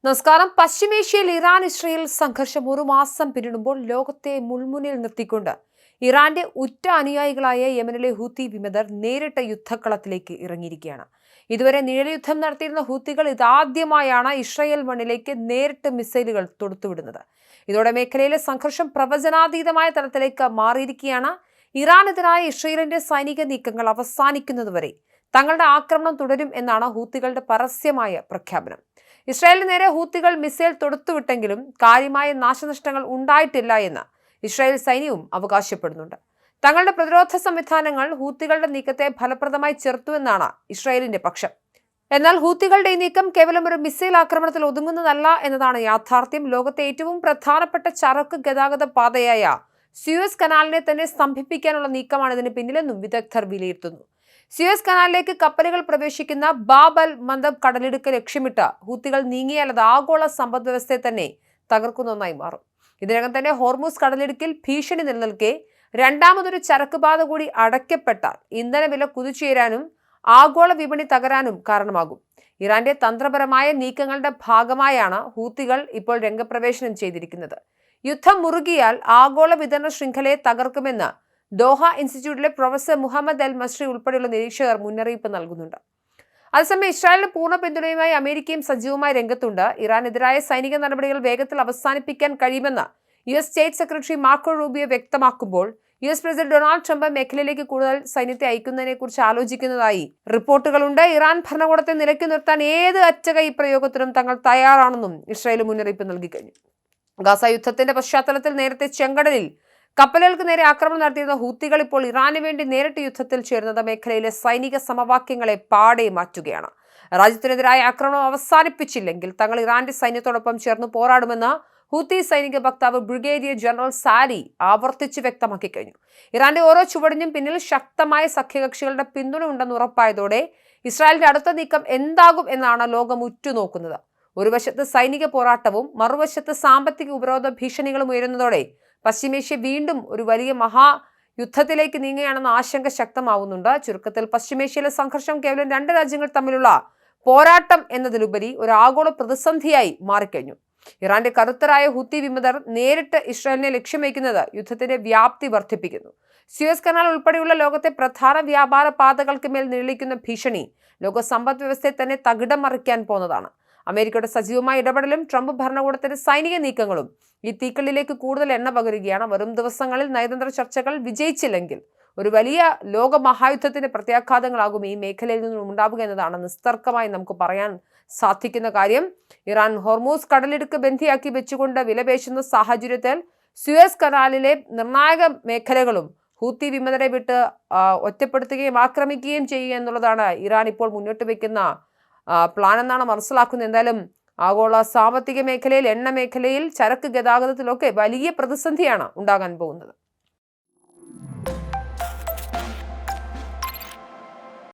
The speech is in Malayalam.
നമസ്കാരം. പശ്ചിമേഷ്യയിൽ ഇറാൻ ഇസ്രയേൽ സംഘർഷം ഒരു മാസം പിന്നിടുമ്പോൾ ലോകത്തെ മുൾമുനിൽ നിർത്തിക്കൊണ്ട് ഇറാന്റെ ഉറ്റ അനുയായികളായ യമനിലെ ഹൂത്തി വിമതർ നേരിട്ട യുദ്ധക്കളത്തിലേക്ക് ഇറങ്ങിയിരിക്കുകയാണ്. ഇതുവരെ നിഴൽയുദ്ധം നടത്തിയിരുന്ന ഹൂത്തികൾ ഇതാദ്യമായാണ് ഇസ്രയേൽ മണ്ണിലേക്ക് നേരിട്ട് മിസൈലുകൾ തൊടുത്തുവിടുന്നത്. ഇതോടെ മേഖലയിലെ സംഘർഷം പ്രവചനാതീതമായ തലത്തിലേക്ക് മാറിയിരിക്കുകയാണ്. ഇറാനെതിരായ ഇസ്രയേലിന്റെ സൈനിക നീക്കങ്ങൾ അവസാനിക്കുന്നതുവരെ തങ്ങളുടെ ആക്രമണം തുടരും എന്നാണ് ഹൂത്തികളുടെ പരസ്യമായ പ്രഖ്യാപനം. ഇസ്രായേലിന് നേരെ ഹൂത്തികൾ മിസൈൽ തൊടുത്തുവിട്ടെങ്കിലും കാര്യമായ നാശനഷ്ടങ്ങൾ ഉണ്ടായിട്ടില്ല എന്ന് ഇസ്രായേൽ സൈന്യവും അവകാശപ്പെടുന്നുണ്ട്. തങ്ങളുടെ പ്രതിരോധ സംവിധാനങ്ങൾ ഹൂത്തികളുടെ നീക്കത്തെ ഫലപ്രദമായി ചെറുത്തുവെന്നാണ് ഇസ്രായേലിന്റെ പക്ഷം. എന്നാൽ ഹൂത്തികളുടെ ഈ നീക്കം കേവലം ഒരു മിസൈൽ ആക്രമണത്തിൽ ഒതുങ്ങുന്നതല്ല എന്നതാണ് യാഥാർത്ഥ്യം. ലോകത്തെ ഏറ്റവും പ്രധാനപ്പെട്ട ചരക്ക് ഗതാഗത പാതയായ സ്യൂയസ് കനാലിനെ തന്നെ സ്തംഭിപ്പിക്കാനുള്ള നീക്കമാണ് ഇതിന് പിന്നിലെന്നും വിദഗ്ധർ വിലയിരുത്തുന്നു. സ്യൂയസ് കനാലിലേക്ക് കപ്പലുകൾ പ്രവേശിക്കുന്ന ബാബ് അൽ മന്ദബ് കടലിടുക്ക് ലക്ഷ്യമിട്ട് ഹൂത്തികൾ നീങ്ങിയാൽ അത് ആഗോള സമ്പദ് വ്യവസ്ഥയെ തന്നെ തകർക്കുന്ന ഒന്നായി മാറും. ഇതിനകം തന്നെ ഹോർമൂസ് കടലിടുക്കിൽ ഭീഷണി നിലനിൽക്കെ രണ്ടാമതൊരു ചരക്കുപാത കൂടി അടയ്ക്കപ്പെട്ടാൽ ഇന്ധനവില കുതിച്ചുയരാനും ആഗോള വിപണി തകരാനും കാരണമാകും. ഇറാന്റെ തന്ത്രപരമായ നീക്കങ്ങളുടെ ഭാഗമായാണ് ഹൂത്തികൾ ഇപ്പോൾ രംഗപ്രവേശനം ചെയ്തിരിക്കുന്നത്. യുദ്ധം മുറുകിയാൽ ആഗോള വിതരണ ശൃംഖലയെ തകർക്കുമെന്ന് ദോഹ ഇൻസ്റ്റിറ്റ്യൂട്ടിലെ പ്രൊഫസർ മുഹമ്മദ് അൽ മസ്രി ഉൾപ്പെടെയുള്ള നിരീക്ഷകർ മുന്നറിയിപ്പ് നൽകുന്നുണ്ട്. അതേസമയം ഇസ്രായേലിന് പൂർണ്ണ പിന്തുണയുമായി അമേരിക്കയും സജീവമായി രംഗത്തുണ്ട്. ഇറാനെതിരായ സൈനിക നടപടികൾ വേഗത്തിൽ അവസാനിപ്പിക്കാൻ കഴിയുമെന്ന് US state secretary Marco Rubio വ്യക്തമാക്കുമ്പോൾ US പ്രസിഡന്റ് ഡൊണാൾഡ് ട്രംപ് മേഖലയിലേക്ക് കൂടുതൽ സൈന്യത്തെ അയക്കുന്നതിനെക്കുറിച്ച് ആലോചിക്കുന്നതായി റിപ്പോർട്ടുകളുണ്ട്. ഇറാൻ ഭരണകൂടത്തെ നിലയ്ക്ക് നിർത്താൻ ഏത് അറ്റകൈ പ്രയോഗത്തിനും തങ്ങൾ തയ്യാറാണെന്നും ഇസ്രായേൽ മുന്നറിയിപ്പ് നൽകി കഴിഞ്ഞു. ഗാസ യുദ്ധത്തിന്റെ പശ്ചാത്തലത്തിൽ നേരത്തെ ചെങ്കടലിൽ കപ്പലുകൾക്ക് നേരെ ആക്രമണം നടത്തിയിരുന്ന ഹൂത്തികൾ ഇപ്പോൾ ഇറാന് വേണ്ടി നേരിട്ട് യുദ്ധത്തിൽ ചേരുന്നത് മേഖലയിലെ സൈനിക സമവാക്യങ്ങളെ പാടെ മാറ്റുകയാണ്. രാജ്യത്തിനെതിരായ ആക്രമണം അവസാനിപ്പിച്ചില്ലെങ്കിൽ തങ്ങൾ ഇറാന്റെ സൈന്യത്തോടൊപ്പം ചേർന്ന് പോരാടുമെന്ന് ഹൂത്തി സൈനിക വക്താവ് ബ്രിഗേഡിയർ ജനറൽ സാരി ആവർത്തിച്ച് വ്യക്തമാക്കി കഴിഞ്ഞു. ഇറാന്റെ ഓരോ ചുവടിനും പിന്നിൽ ശക്തമായ സഖ്യകക്ഷികളുടെ പിന്തുണ ഉണ്ടെന്ന് ഉറപ്പായതോടെ ഇസ്രായേലിന്റെ അടുത്ത നീക്കം എന്താകും എന്നാണ് ലോകം ഉറ്റുനോക്കുന്നത്. ഒരു വശത്ത് സൈനിക പോരാട്ടവും മറുവശത്ത് സാമ്പത്തിക ഉപരോധ ഭീഷണികളും ഉയരുന്നതോടെ പശ്ചിമേഷ്യ വീണ്ടും ഒരു വലിയ മഹായുദ്ധത്തിലേക്ക് നീങ്ങുകയാണെന്ന ആശങ്ക ശക്തമാവുന്നുണ്ട്. ചുരുക്കത്തിൽ പശ്ചിമേഷ്യയിലെ സംഘർഷം കേവലം രണ്ട് രാജ്യങ്ങൾ തമ്മിലുള്ള പോരാട്ടം എന്നതിലുപരി ഒരു ആഗോള പ്രതിസന്ധിയായി മാറിക്കഴിഞ്ഞു. ഇറാന്റെ കരുത്തരായ ഹൂത്തി വിമതർ നേരിട്ട് ഇസ്രായേലിനെ ലക്ഷ്യം വയ്ക്കുന്നത് യുദ്ധത്തിന്റെ വ്യാപ്തി വർദ്ധിപ്പിക്കുന്നു. സ്യൂയസ് കനാൽ ഉൾപ്പെടെയുള്ള ലോകത്തെ പ്രധാന വ്യാപാര പാതകൾക്ക് മേൽ നിഴലിക്കുന്ന ഭീഷണി ലോക സമ്പദ് വ്യവസ്ഥയെ തന്നെ തകിടം മറിക്കാൻ പോകുന്നതാണ്. അമേരിക്കയുടെ സജീവമായ ഇടപെടലും ട്രംപ് ഭരണകൂടത്തിന്റെ സൈനിക നീക്കങ്ങളും ഈ തീക്കള്ളിലേക്ക് കൂടുതൽ എണ്ണ പകരുകയാണ്. വരും ദിവസങ്ങളിൽ നയതന്ത്ര ചർച്ചകൾ വിജയിച്ചില്ലെങ്കിൽ ഒരു വലിയ ലോക മഹായുദ്ധത്തിന്റെ പ്രത്യാഘാതങ്ങളാകും ഈ മേഖലയിൽ നിന്നും ഉണ്ടാവുക എന്നതാണ് നിസ്തർക്കമായി നമുക്ക് പറയാൻ സാധിക്കുന്ന കാര്യം. ഇറാൻ ഹോർമൂസ് കടലിടുക്ക് ബന്ധിയാക്കി വെച്ചുകൊണ്ട് വിലപേശുന്ന സാഹചര്യത്തിൽ സ്യൂയസ് കനാലിലെ നിർണായക മേഖലകളും ഹൂത്തി വിമതരെ വിട്ട് ഒറ്റപ്പെടുത്തുകയും ആക്രമിക്കുകയും ചെയ്യുക എന്നുള്ളതാണ് ഇറാൻ ഇപ്പോൾ മുന്നോട്ട് വയ്ക്കുന്ന പ്ലാൻ എന്നാണ് മനസ്സിലാക്കുന്നത്. എന്തായാലും ആഗോള സാമ്പത്തിക മേഖലയിൽ, എണ്ണ മേഖലയിൽ, ചരക്ക് ഗതാഗതത്തിലൊക്കെ വലിയ പ്രതിസന്ധിയാണ് ഉണ്ടാകാൻ പോകുന്നത്.